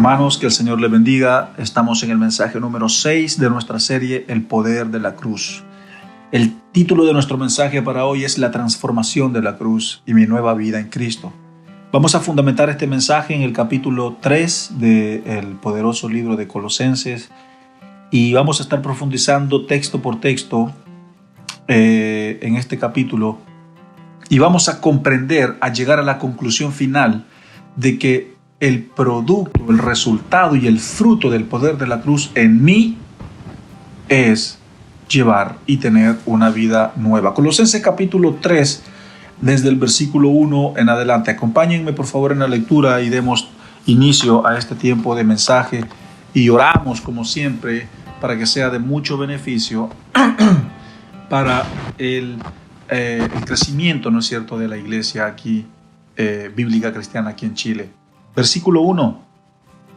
Hermanos, que el Señor les bendiga. Estamos en el mensaje número 6 de nuestra serie El Poder de la Cruz. El título de nuestro mensaje para hoy es La transformación de la cruz y mi nueva vida en Cristo. Vamos a fundamentar este mensaje en el capítulo 3 del poderoso libro de Colosenses y vamos a estar profundizando texto por texto en este capítulo y vamos a comprender, a llegar a la conclusión final de que el producto, el resultado y el fruto del poder de la cruz en mí es llevar y tener una vida nueva. Colosenses capítulo 3, desde el versículo 1 en adelante. Acompáñenme por favor en la lectura y demos inicio a este tiempo de mensaje y oramos como siempre para que sea de mucho beneficio para el crecimiento, ¿no es cierto?, de la iglesia aquí, bíblica cristiana aquí en Chile. Versículo 1.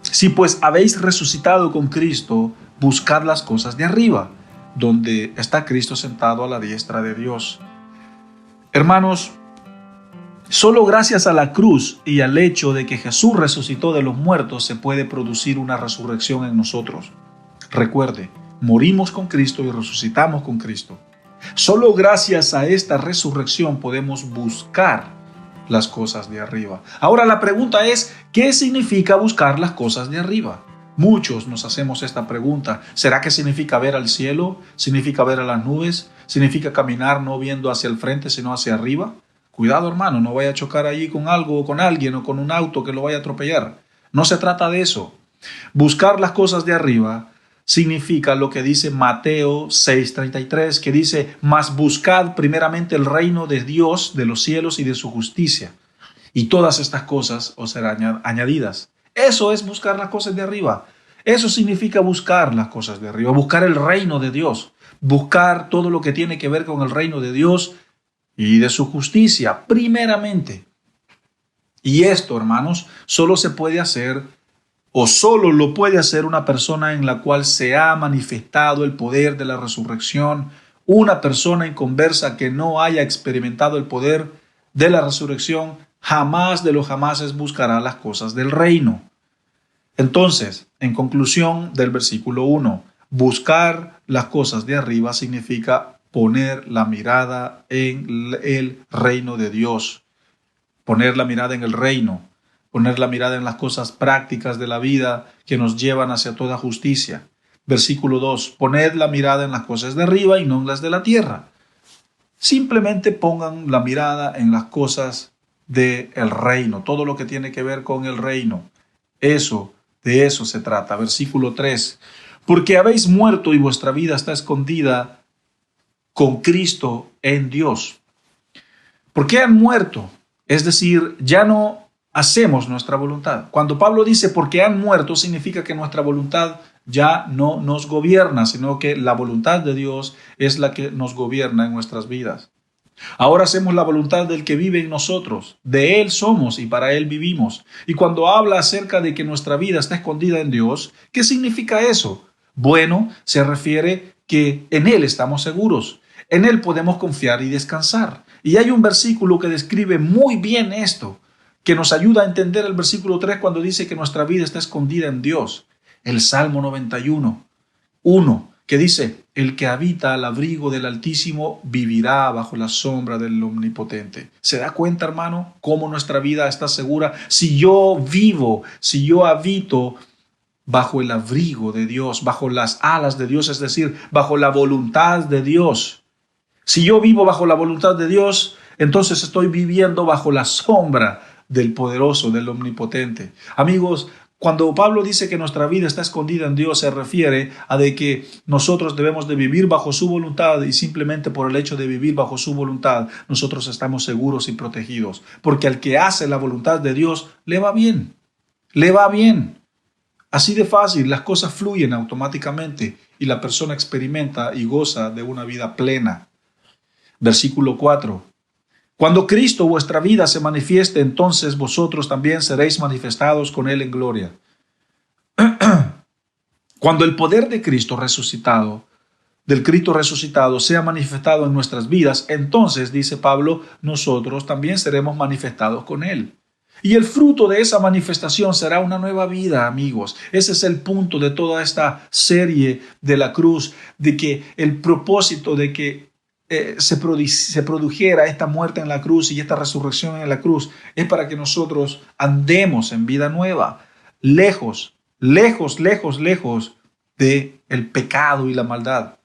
Si pues habéis resucitado con Cristo, buscad las cosas de arriba, donde está Cristo sentado a la diestra de Dios. Hermanos, solo gracias a la cruz y al hecho de que Jesús resucitó de los muertos se puede producir una resurrección en nosotros. Recuerde, morimos con Cristo y resucitamos con Cristo. Solo gracias a esta resurrección podemos buscar las cosas de arriba. Ahora la pregunta es, ¿qué significa buscar las cosas de arriba? Muchos nos hacemos esta pregunta. ¿Será que significa ver al cielo? ¿Significa ver a las nubes? ¿Significa caminar no viendo hacia el frente sino hacia arriba? Cuidado, hermano, no vaya a chocar allí con algo o con alguien o con un auto que lo vaya a atropellar. No se trata de eso. Buscar las cosas de arriba significa lo que dice Mateo 6:33, que dice, mas buscad primeramente el reino de Dios, de los cielos y de su justicia, y todas estas cosas os serán añadidas. Eso es buscar las cosas de arriba. Eso significa buscar las cosas de arriba, buscar el reino de Dios, buscar todo lo que tiene que ver con el reino de Dios y de su justicia, primeramente. Y esto, hermanos, solo se puede hacer o solo lo puede hacer una persona en la cual se ha manifestado el poder de la resurrección, una persona inconversa que no haya experimentado el poder de la resurrección, jamás de los jamases buscará las cosas del reino. Entonces, en conclusión del versículo 1, buscar las cosas de arriba significa poner la mirada en el reino de Dios, poner la mirada en el reino, poner la mirada en las cosas prácticas de la vida que nos llevan hacia toda justicia. Versículo 2, poned la mirada en las cosas de arriba y no en las de la tierra. Simplemente pongan la mirada en las cosas del reino, todo lo que tiene que ver con el reino. De eso se trata. Versículo 3, porque habéis muerto y vuestra vida está escondida con Cristo en Dios. ¿Por qué han muerto? Es decir, ya no hacemos nuestra voluntad. Cuando Pablo dice porque han muerto, significa que nuestra voluntad ya no nos gobierna, sino que la voluntad de Dios es la que nos gobierna en nuestras vidas. Ahora hacemos la voluntad del que vive en nosotros. De Él somos y para Él vivimos. Y cuando habla acerca de que nuestra vida está escondida en Dios, ¿qué significa eso? Bueno, se refiere que en Él estamos seguros. En Él podemos confiar y descansar. Y hay un versículo que describe muy bien esto, que nos ayuda a entender el versículo 3 cuando dice que nuestra vida está escondida en Dios. El Salmo 91:1, que dice, el que habita al abrigo del Altísimo vivirá bajo la sombra del Omnipotente. ¿Se da cuenta, hermano, cómo nuestra vida está segura? Si yo habito bajo el abrigo de Dios, bajo las alas de Dios, es decir, bajo la voluntad de Dios. Si yo vivo bajo la voluntad de Dios, entonces estoy viviendo bajo la sombra del poderoso, del omnipotente. Amigos, cuando Pablo dice que nuestra vida está escondida en Dios, se refiere a de que nosotros debemos de vivir bajo su voluntad y simplemente por el hecho de vivir bajo su voluntad, nosotros estamos seguros y protegidos. Porque al que hace la voluntad de Dios, le va bien. Le va bien. Así de fácil, las cosas fluyen automáticamente y la persona experimenta y goza de una vida plena. Versículo 4. Cuando Cristo vuestra vida se manifieste, entonces vosotros también seréis manifestados con Él en gloria. Cuando el poder de Cristo resucitado, sea manifestado en nuestras vidas, entonces, dice Pablo, nosotros también seremos manifestados con Él. Y el fruto de esa manifestación será una nueva vida, amigos. Ese es el punto de toda esta serie de la cruz, de que el propósito de que se produjera esta muerte en la cruz y esta resurrección en la cruz es para que nosotros andemos en vida nueva, lejos, lejos, lejos, lejos de el pecado y la maldad.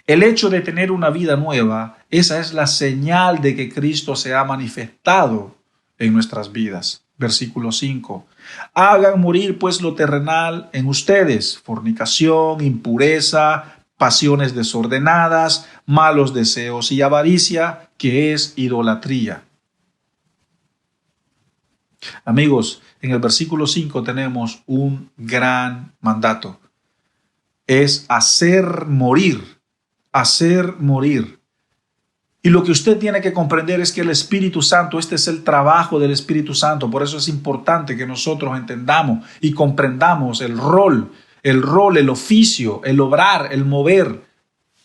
El hecho de tener una vida nueva, esa es la señal de que Cristo se ha manifestado en nuestras vidas. Versículo 5. Hagan morir pues lo terrenal en ustedes: fornicación, impureza, pasiones desordenadas, malos deseos y avaricia, que es idolatría. Amigos, en el versículo 5 tenemos un gran mandato. Es hacer morir. Hacer morir. Y lo que usted tiene que comprender es que el Espíritu Santo, este es el trabajo del Espíritu Santo. Por eso es importante que nosotros entendamos y comprendamos el rol, el oficio, el obrar, el mover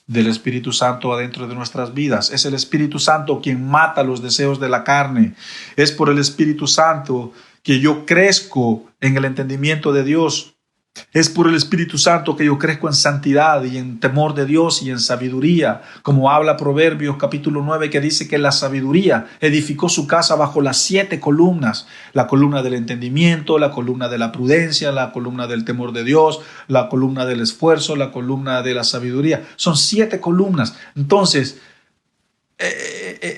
del Espíritu Santo adentro de nuestras vidas. Es el Espíritu Santo quien mata los deseos de la carne. Es por el Espíritu Santo que yo crezco en el entendimiento de Dios. Es por el Espíritu Santo que yo crezco en santidad y en temor de Dios y en sabiduría, como habla Proverbios capítulo 9, que dice que la sabiduría edificó su casa bajo las 7 columnas, la columna del entendimiento, la columna de la prudencia, la columna del temor de Dios, la columna del esfuerzo, la columna de la sabiduría. Son 7 columnas. Entonces,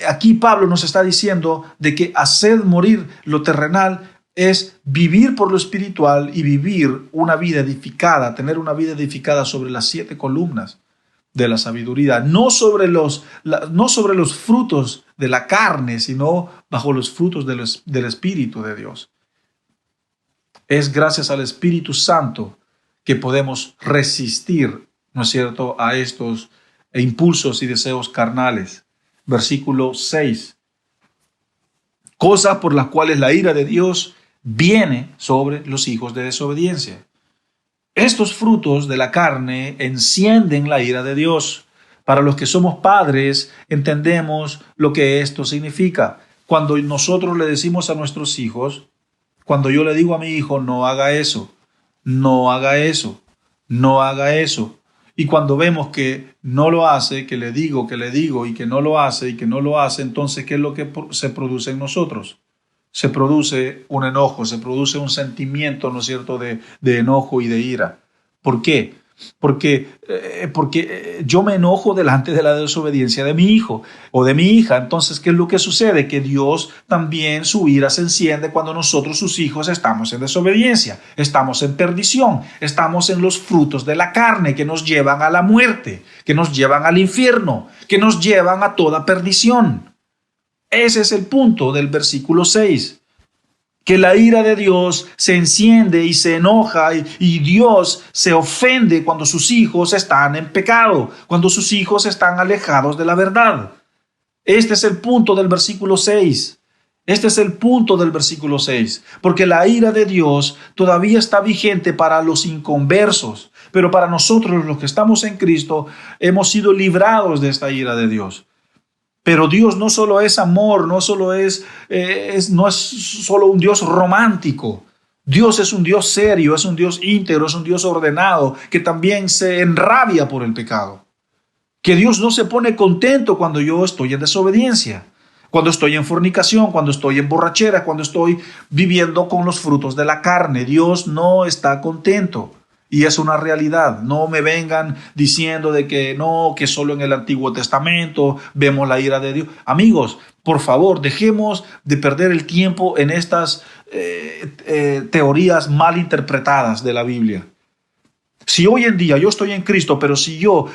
aquí Pablo nos está diciendo de que hacer morir lo terrenal es vivir por lo espiritual y vivir una vida edificada, tener una vida edificada sobre las 7 columnas de la sabiduría, no sobre los frutos de la carne, sino bajo los frutos del Espíritu de Dios. Es gracias al Espíritu Santo que podemos resistir, ¿no es cierto?, a estos impulsos y deseos carnales. Versículo 6. Cosas por las cuales la ira de Dios viene sobre los hijos de desobediencia. Estos frutos de la carne encienden la ira de Dios. Para los que somos padres, entendemos lo que esto significa. Cuando nosotros le decimos a nuestros hijos, cuando yo le digo a mi hijo, no haga eso, no haga eso, no haga eso. Y cuando vemos que no lo hace, que le digo y que no lo hace y que no lo hace, entonces, ¿qué es lo que se produce en nosotros? Se produce un enojo, se produce un sentimiento, ¿no es cierto?, de enojo y de ira. ¿Por qué? Porque yo me enojo delante de la desobediencia de mi hijo o de mi hija. Entonces, ¿qué es lo que sucede? Que Dios también, su ira se enciende cuando nosotros, sus hijos, estamos en desobediencia, estamos en perdición, estamos en los frutos de la carne que nos llevan a la muerte, que nos llevan al infierno, que nos llevan a toda perdición. Ese es el punto del versículo 6, que la ira de Dios se enciende y se enoja y Dios se ofende cuando sus hijos están en pecado, cuando sus hijos están alejados de la verdad. Este es el punto del versículo 6. Este es el punto del versículo 6, porque la ira de Dios todavía está vigente para los inconversos, pero para nosotros, los que estamos en Cristo, hemos sido librados de esta ira de Dios. Pero Dios no solo es amor, no es solo un Dios romántico. Dios es un Dios serio, es un Dios íntegro, es un Dios ordenado, que también se enrabia por el pecado. Que Dios no se pone contento cuando yo estoy en desobediencia, cuando estoy en fornicación, cuando estoy en borrachera, cuando estoy viviendo con los frutos de la carne. Dios no está contento. Y es una realidad. No me vengan diciendo de que no, que solo en el Antiguo Testamento vemos la ira de Dios. Amigos, por favor, dejemos de perder el tiempo en estas teorías mal interpretadas de la Biblia. Si hoy en día yo estoy en Cristo, pero si yo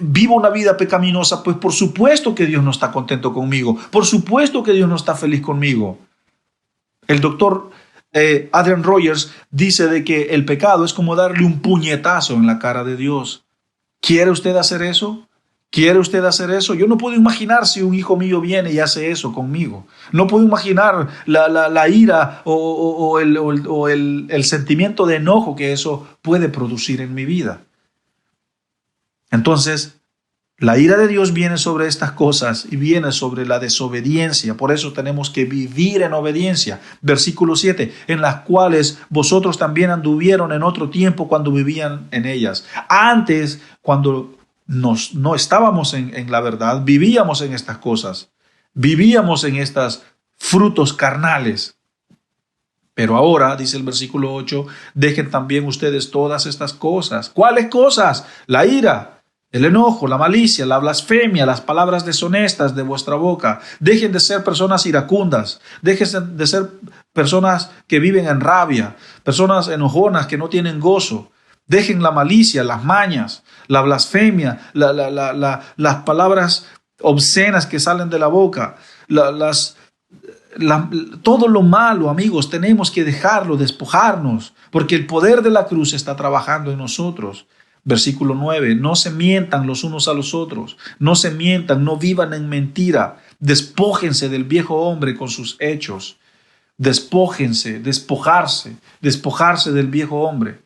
vivo una vida pecaminosa, pues por supuesto que Dios no está contento conmigo. Por supuesto que Dios no está feliz conmigo. El doctor Adrian Rogers dice de que el pecado es como darle un puñetazo en la cara de Dios. ¿Quiere usted hacer eso? ¿Quiere usted hacer eso? Yo no puedo imaginar si un hijo mío viene y hace eso conmigo. No puedo imaginar la ira o el sentimiento de enojo que eso puede producir en mi vida. Entonces, La ira de Dios viene sobre estas cosas y viene sobre la desobediencia. Por eso tenemos que vivir en obediencia. Versículo 7, en las cuales vosotros también anduvieron en otro tiempo cuando vivían en ellas. Antes, cuando no estábamos en la verdad, vivíamos en estas cosas. Vivíamos en estos frutos carnales. Pero ahora, dice el versículo 8, dejen también ustedes todas estas cosas. ¿Cuáles cosas? La ira, el enojo, la malicia, la blasfemia, las palabras deshonestas de vuestra boca. Dejen de ser personas iracundas. Dejen de ser personas que viven en rabia, personas enojonas que no tienen gozo. Dejen la malicia, las mañas, la blasfemia, las palabras obscenas que salen de la boca, todo lo malo, amigos, tenemos que dejarlo, despojarnos, porque el poder de la cruz está trabajando en nosotros. Versículo 9, no se mientan los unos a los otros, no se mientan, no vivan en mentira, despójense del viejo hombre con sus hechos, despójense, despojarse del viejo hombre.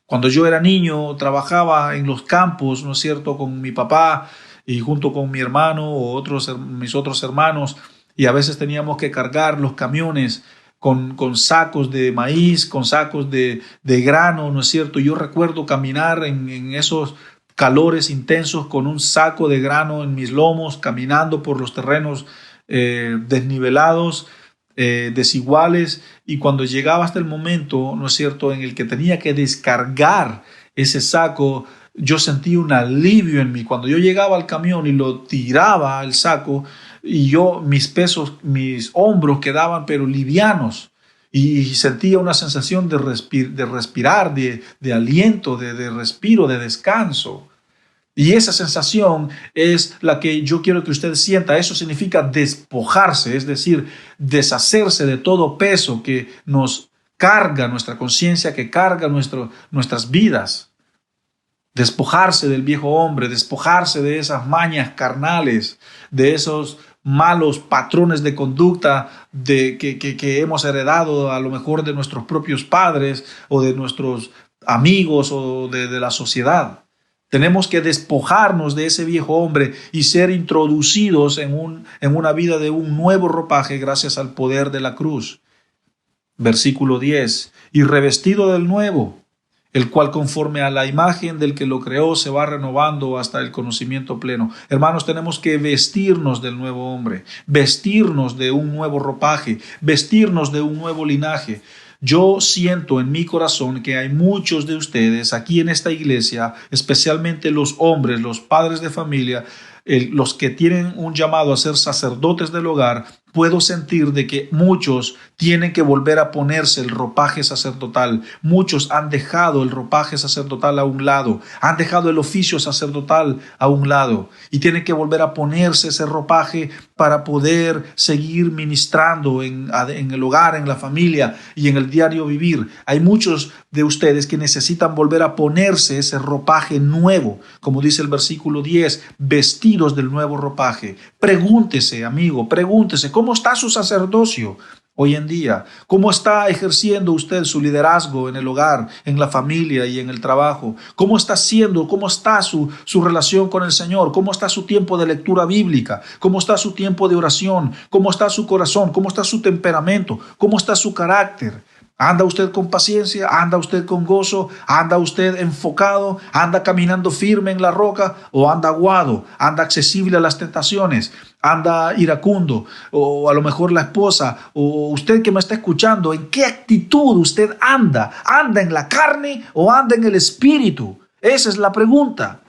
Cuando yo era niño, trabajaba en los campos, ¿no es cierto?, con mi papá y junto con mi hermano o mis otros hermanos, y a veces teníamos que cargar los camiones con sacos de maíz, con sacos de grano, ¿no es cierto? Yo recuerdo caminar en esos calores intensos con un saco de grano en mis lomos, caminando por los terrenos desnivelados, desiguales, y cuando llegaba hasta el momento, ¿no es cierto?, en el que tenía que descargar ese saco, yo sentí un alivio en mí. Cuando yo llegaba al camión y lo tiraba al saco, y mis hombros quedaban pero livianos, y sentía una sensación de respirar, de aliento, de respiro, de descanso. Y esa sensación es la que yo quiero que usted sienta. Eso significa despojarse, es decir, deshacerse de todo peso que nos carga nuestra conciencia, que carga nuestras vidas. Despojarse del viejo hombre, despojarse de esas mañas carnales, de esos malos patrones de conducta que hemos heredado a lo mejor de nuestros propios padres o de nuestros amigos o de la sociedad. Tenemos que despojarnos de ese viejo hombre y ser introducidos en una vida de un nuevo ropaje gracias al poder de la cruz. Versículo 10. Y revestido del nuevo, el cual conforme a la imagen del que lo creó se va renovando hasta el conocimiento pleno. Hermanos, tenemos que vestirnos del nuevo hombre, vestirnos de un nuevo ropaje, vestirnos de un nuevo linaje. Yo siento en mi corazón que hay muchos de ustedes aquí en esta iglesia, especialmente los hombres, los padres de familia, los que tienen un llamado a ser sacerdotes del hogar. Puedo sentir de que muchos tienen que volver a ponerse el ropaje sacerdotal. Muchos han dejado el ropaje sacerdotal a un lado, han dejado el oficio sacerdotal a un lado y tienen que volver a ponerse ese ropaje para poder seguir ministrando en el hogar, en la familia y en el diario vivir. Hay muchos de ustedes que necesitan volver a ponerse ese ropaje nuevo, como dice el versículo 10, vestidos del nuevo ropaje. Pregúntese, amigo, pregúntese, ¿cómo está su sacerdocio hoy en día? ¿Cómo está ejerciendo usted su liderazgo en el hogar, en la familia y en el trabajo? ¿Cómo está su relación con el Señor? ¿Cómo está su tiempo de lectura bíblica? ¿Cómo está su tiempo de oración? ¿Cómo está su corazón? ¿Cómo está su temperamento? ¿Cómo está su carácter? ¿Anda usted con paciencia? ¿Anda usted con gozo? ¿Anda usted enfocado? ¿Anda caminando firme en la roca? ¿O anda aguado? ¿Anda accesible a las tentaciones? ¿Anda iracundo? ¿O a lo mejor la esposa? ¿O usted que me está escuchando? ¿En qué actitud usted anda? ¿Anda en la carne o anda en el espíritu? Esa es la pregunta.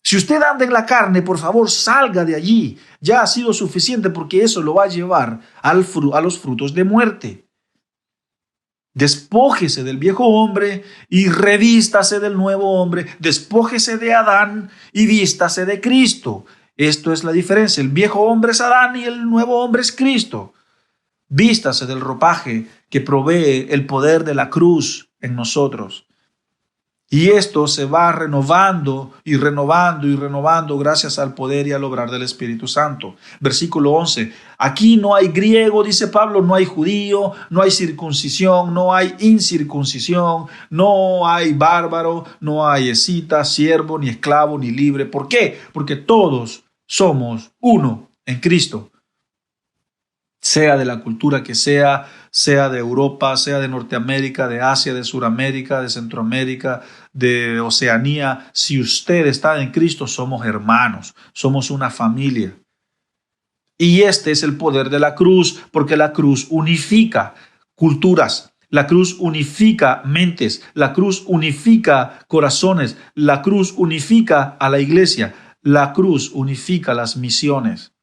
Si usted anda en la carne, por favor, salga de allí. Ya ha sido suficiente, porque eso lo va a llevar a los frutos de muerte. Despójese del viejo hombre y revístase del nuevo hombre. Despójese de Adán y vístase de Cristo. Esto es la diferencia. El viejo hombre es Adán y el nuevo hombre es Cristo. Vístase del ropaje que provee el poder de la cruz en nosotros. Y esto se va renovando y renovando y renovando gracias al poder y al obrar del Espíritu Santo. Versículo 11. Aquí no hay griego, dice Pablo, no hay judío, no hay circuncisión, no hay incircuncisión, no hay bárbaro, no hay escita, siervo, ni esclavo, ni libre. ¿Por qué? Porque todos somos uno en Cristo. Sea de la cultura que sea de Europa, sea de Norteamérica, de Asia, de Suramérica, de Centroamérica, de Oceanía. Si usted está en Cristo, somos hermanos, somos una familia. Y este es el poder de la cruz, porque la cruz unifica culturas, la cruz unifica mentes, la cruz unifica corazones, la cruz unifica a la iglesia, la cruz unifica las misiones,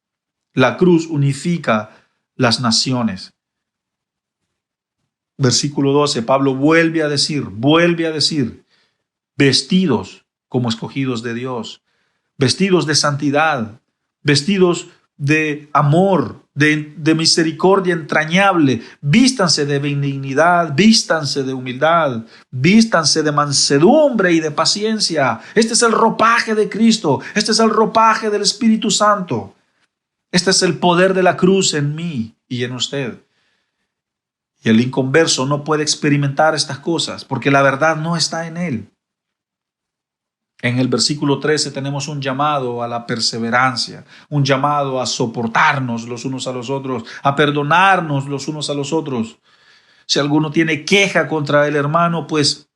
la cruz unifica las naciones. Versículo 12, Pablo vuelve a decir, vestidos como escogidos de Dios, vestidos de santidad, vestidos de amor, de misericordia entrañable, vístanse de benignidad, vístanse de humildad, vístanse de mansedumbre y de paciencia. Este es el ropaje de Cristo, este es el ropaje del Espíritu Santo. Este es el poder de la cruz en mí y en usted. Y el inconverso no puede experimentar estas cosas porque la verdad no está en él. En el versículo 13 tenemos un llamado a la perseverancia, un llamado a soportarnos los unos a los otros, a perdonarnos los unos a los otros. Si alguno tiene queja contra el hermano, pues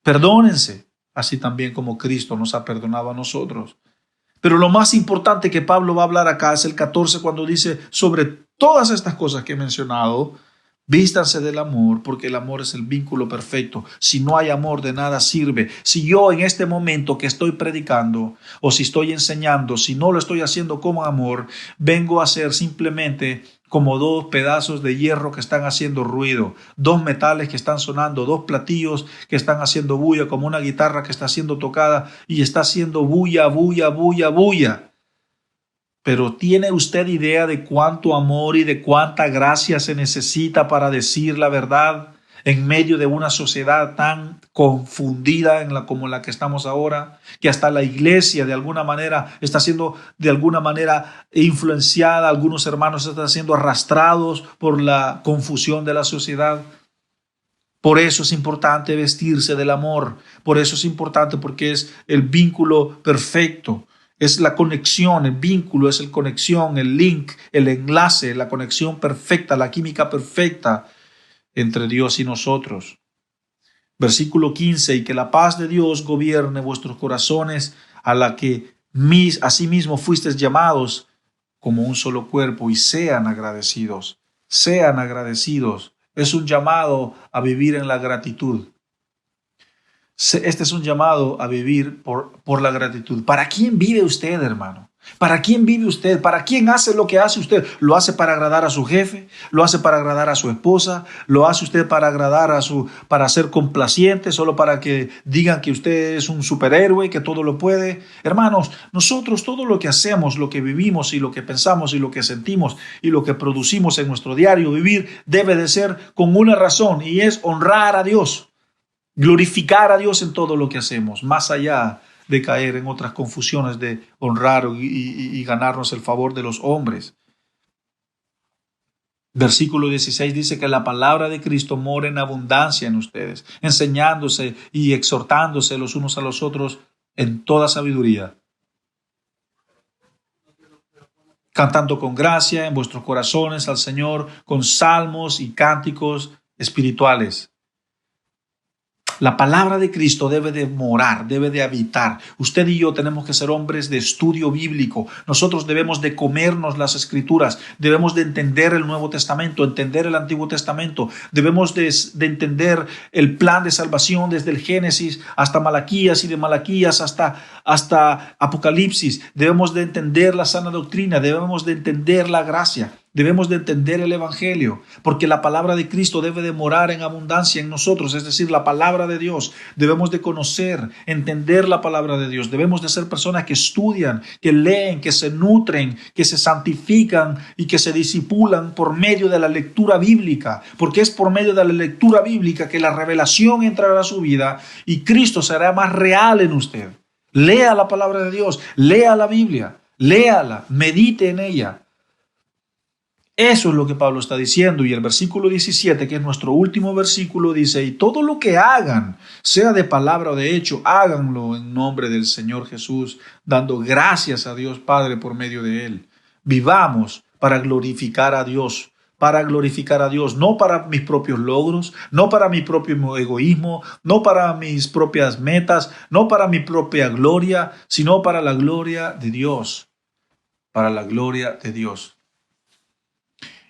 perdónense, así también como Cristo nos ha perdonado a nosotros. Pero lo más importante que Pablo va a hablar acá es el 14, cuando dice, sobre todas estas cosas que he mencionado, vístanse del amor, porque el amor es el vínculo perfecto. Si no hay amor, de nada sirve. Si yo en este momento que estoy predicando o si estoy enseñando, si no lo estoy haciendo con amor, vengo a ser simplemente como dos pedazos de hierro que están haciendo ruido, dos metales que están sonando, dos platillos que están haciendo bulla, como una guitarra que está siendo tocada y está haciendo bulla, bulla, bulla, bulla. Pero ¿tiene usted idea de cuánto amor y de cuánta gracia se necesita para decir la verdad en medio de una sociedad tan confundida como la que estamos ahora? Que hasta la iglesia de alguna manera está siendo de alguna manera influenciada, algunos hermanos están siendo arrastrados por la confusión de la sociedad. Por eso es importante vestirse del amor, por eso es importante, porque es el vínculo perfecto. Es la conexión, el vínculo, es el conexión, el link, el enlace, la conexión perfecta, la química perfecta entre Dios y nosotros. Versículo 15, y que la paz de Dios gobierne vuestros corazones, a la que asimismo fuisteis llamados como un solo cuerpo, y sean agradecidos. Sean agradecidos. Es un llamado a vivir en la gratitud. Este es un llamado a vivir por la gratitud. ¿Para quién vive usted, hermano? ¿Para quién vive usted? ¿Para quién hace lo que hace usted? ¿Lo hace para agradar a su jefe? ¿Lo hace para agradar a su esposa? ¿Lo hace usted para agradar para ser complaciente, solo para que digan que usted es un superhéroe, que todo lo puede? Hermanos, nosotros todo lo que hacemos, lo que vivimos y lo que pensamos y lo que sentimos y lo que producimos en nuestro diario vivir debe de ser con una razón, y es honrar a Dios. Glorificar a Dios en todo lo que hacemos, más allá de caer en otras confusiones de honrar y ganarnos el favor de los hombres. Versículo 16 dice que la palabra de Cristo mora en abundancia en ustedes, enseñándose y exhortándose los unos a los otros en toda sabiduría, cantando con gracia en vuestros corazones al Señor con salmos y cánticos espirituales. La palabra de Cristo debe de morar, debe de habitar. Usted y yo tenemos que ser hombres de estudio bíblico. Nosotros debemos de comernos las Escrituras, debemos de entender el Nuevo Testamento, entender el Antiguo Testamento, debemos de entender el plan de salvación desde el Génesis hasta Malaquías y de Malaquías hasta Apocalipsis. Debemos de entender la sana doctrina, debemos de entender la gracia. Debemos de entender el Evangelio, porque la palabra de Cristo debe de morar en abundancia en nosotros, es decir, la palabra de Dios. Debemos de conocer, entender la palabra de Dios. Debemos de ser personas que estudian, que leen, que se nutren, que se santifican y que se disipulan por medio de la lectura bíblica, porque es por medio de la lectura bíblica que la revelación entrará a su vida y Cristo será más real en usted. Lea la palabra de Dios, lea la Biblia, léala, medite en ella. Eso es lo que Pablo está diciendo, y el versículo 17, que es nuestro último versículo, dice: y todo lo que hagan, sea de palabra o de hecho, háganlo en nombre del Señor Jesús, dando gracias a Dios Padre por medio de Él. Vivamos para glorificar a Dios, no para mis propios logros, no para mi propio egoísmo, no para mis propias metas, no para mi propia gloria, sino para la gloria de Dios, para la gloria de Dios.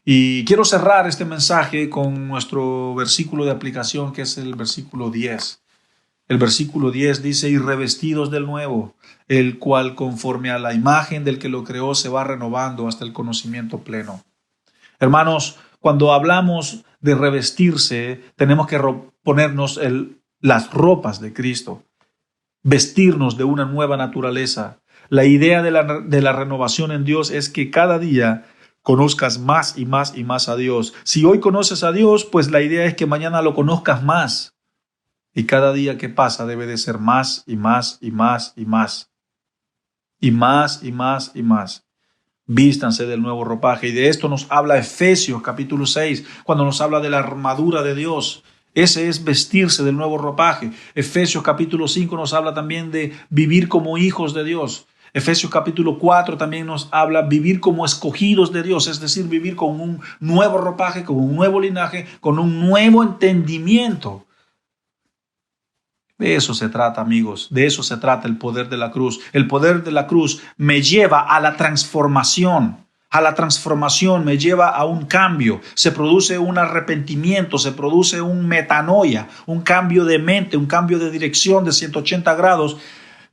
Y quiero cerrar este mensaje con nuestro versículo de aplicación, que es el versículo 10. El versículo 10 dice: y revestidos del nuevo, el cual conforme a la imagen del que lo creó se va renovando hasta el conocimiento pleno. Hermanos, cuando hablamos de revestirse, tenemos que ponernos las ropas de Cristo, vestirnos de una nueva naturaleza. La idea de la renovación en Dios es que cada día conozcas más y más y más a Dios. Si hoy conoces a Dios, pues la idea es que mañana lo conozcas más. Y cada día que pasa debe de ser más y más y más y más. Y más y más y más. Vístanse del nuevo ropaje. Y de esto nos habla Efesios capítulo 6, cuando nos habla de la armadura de Dios. Ese es vestirse del nuevo ropaje. Efesios capítulo 5 nos habla también de vivir como hijos de Dios. Efesios capítulo 4 también nos habla vivir como escogidos de Dios, es decir, vivir con un nuevo ropaje, con un nuevo linaje, con un nuevo entendimiento. De eso se trata, amigos, de eso se trata el poder de la cruz. El poder de la cruz me lleva a la transformación. A la transformación me lleva a un cambio. Se produce un arrepentimiento, se produce un metanoia, un cambio de mente, un cambio de dirección de 180 grados.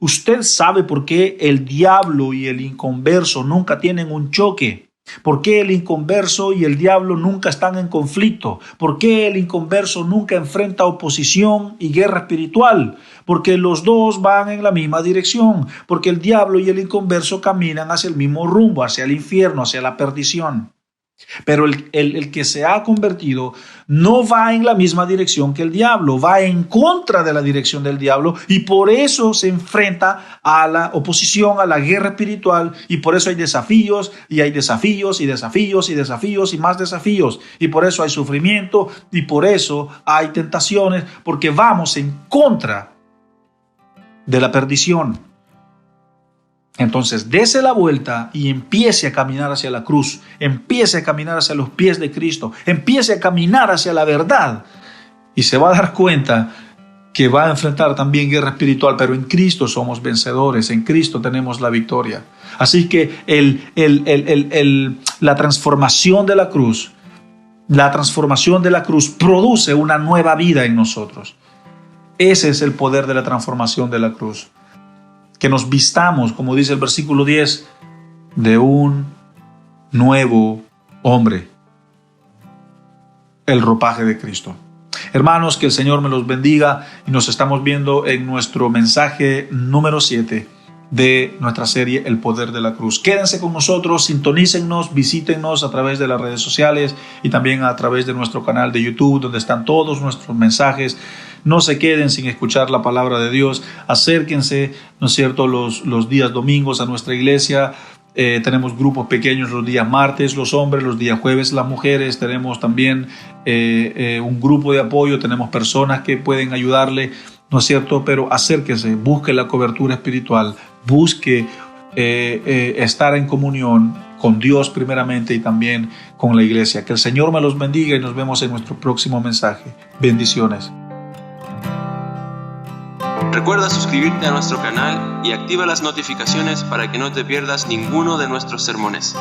¿Usted sabe por qué el diablo y el inconverso nunca tienen un choque? ¿Por qué el inconverso y el diablo nunca están en conflicto? ¿Por qué el inconverso nunca enfrenta oposición y guerra espiritual? Porque los dos van en la misma dirección. Porque el diablo y el inconverso caminan hacia el mismo rumbo, hacia el infierno, hacia la perdición. Pero el que se ha convertido no va en la misma dirección que el diablo, va en contra de la dirección del diablo, y por eso se enfrenta a la oposición, a la guerra espiritual, y por eso hay desafíos, y hay desafíos, y desafíos, y desafíos, y más desafíos, y por eso hay sufrimiento, y por eso hay tentaciones, porque vamos en contra de la perdición. Entonces, dése la vuelta y empiece a caminar hacia la cruz, empiece a caminar hacia los pies de Cristo, empiece a caminar hacia la verdad, y se va a dar cuenta que va a enfrentar también guerra espiritual, pero en Cristo somos vencedores, en Cristo tenemos la victoria. Así que la transformación de la cruz produce una nueva vida en nosotros. Ese es el poder de la transformación de la cruz. Que nos vistamos, como dice el versículo 10, de un nuevo hombre, el ropaje de Cristo. Hermanos, que el Señor me los bendiga, y nos estamos viendo en nuestro mensaje número 7 de nuestra serie El Poder de la Cruz. Quédense con nosotros, sintonícennos, visítennos a través de las redes sociales y también a través de nuestro canal de YouTube, donde están todos nuestros mensajes. No se queden sin escuchar la palabra de Dios. Acérquense, ¿no es cierto?, los días domingos a nuestra iglesia. Tenemos grupos pequeños los días martes, los hombres, los días jueves, las mujeres. Tenemos también un grupo de apoyo, tenemos personas que pueden ayudarle, ¿no es cierto? Pero acérquese, busque la cobertura espiritual, busque estar en comunión con Dios primeramente y también con la iglesia. Que el Señor me los bendiga y nos vemos en nuestro próximo mensaje. Bendiciones. Recuerda suscribirte a nuestro canal y activa las notificaciones para que no te pierdas ninguno de nuestros sermones.